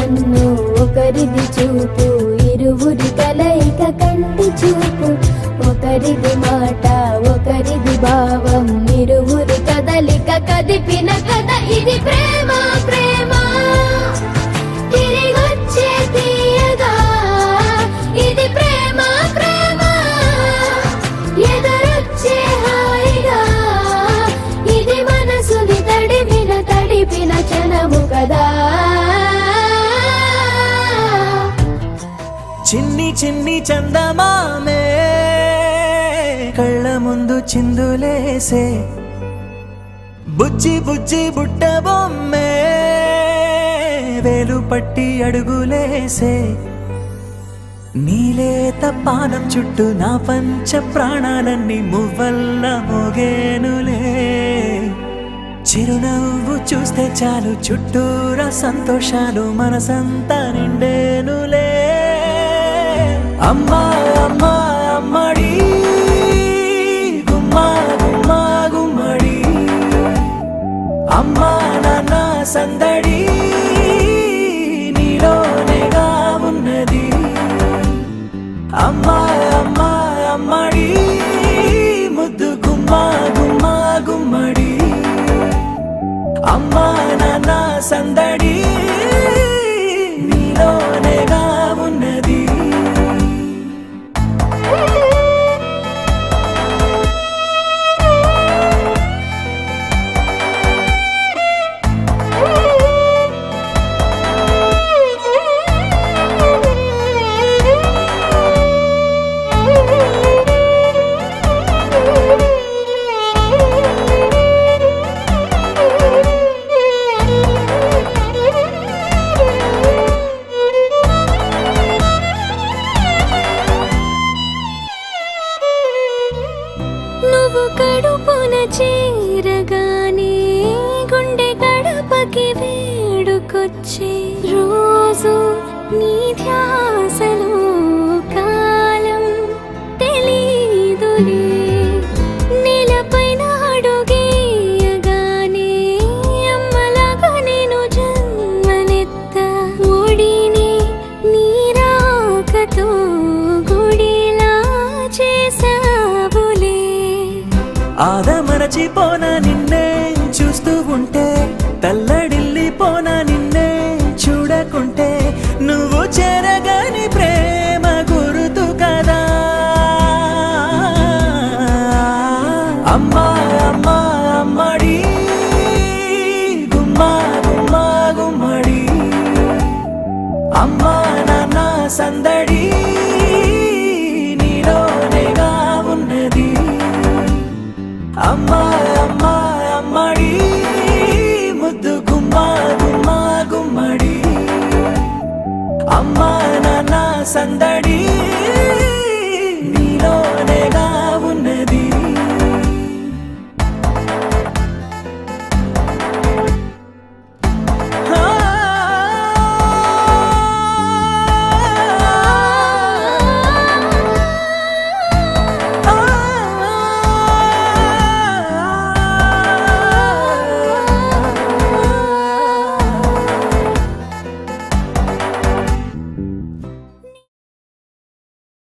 కన్ను ఒకరిది చూపు, ఇరువురి కలయిక కంటి చూపు. ఒకరిది మాట ఒకరిది భావం, ఇరువురి కదలిక కదిపిన కథ ఇది ప్రేమ. ప్రేమ తిరిగొచ్చే తీయగా ఇది ప్రేమ. ప్రేమ ఎదరొచ్చే హాయిగా ఇది మనసుని తడిపిన క్షణము కదా. చిన్ని చిన్ని చందమామే కళ్ళ ముందు చిందులేసే, బుజ్జి బుజ్జి బుట్ట బొమ్మే వేలు పట్టి అడుగులేసే. నీలేత పానం చుట్టూ నా పంచ ప్రాణాలన్నీ మువ్వల్ల మోగేనులే. చిరునవ్వు చూస్తే చాలు చుట్టూరా సంతోషాలు మనసంతా నిండేనులే. అమ్మా అమ్మా అమ్మడి గుమ్మా గుమ్మా గుమ్మడి, అమ్మా నాన్న సందడి నీలోనేగా ఉన్నది. అమ్మా అమ్మా అమ్మడి ముద్దు గుమ్మా గుమ్మా గుమ్మడి, అమ్మా నాన్న సందడి నీలోనేగా ఉన్నది. నువ్వు కడుపున చేరగానే గుండె గడపకి వేడుకొచ్చే రోజు నీ ధ్యాసలో కాలం తెలీదులే. నేలపైన అడుగేయగానే అమ్మలాగా నేను జన్మనెత్త, ఒడిని నీ రాకతో గుడిలా చేసావులే. ఆదమరచిపోనా నిన్నే చూస్తూ ఉంటే, తల్లడిల్లిపోనా నిన్నే చూడకుంటే. నువ్వు చేరగాని ప్రేమ గురుతు కదా. అమ్మా అమ్మా అమ్మడి గుమ్మా గుమ్మా గుమ్మడి, అమ్మా నాన్న సందడి నీలోనేగా ఉన్నది. అమ్మా అమ్మా అమ్మడి ముద్దు గుమ్మా గుమ్మా గుమ్మడి, అమ్మా నాన్న సందడి నీలోనేగా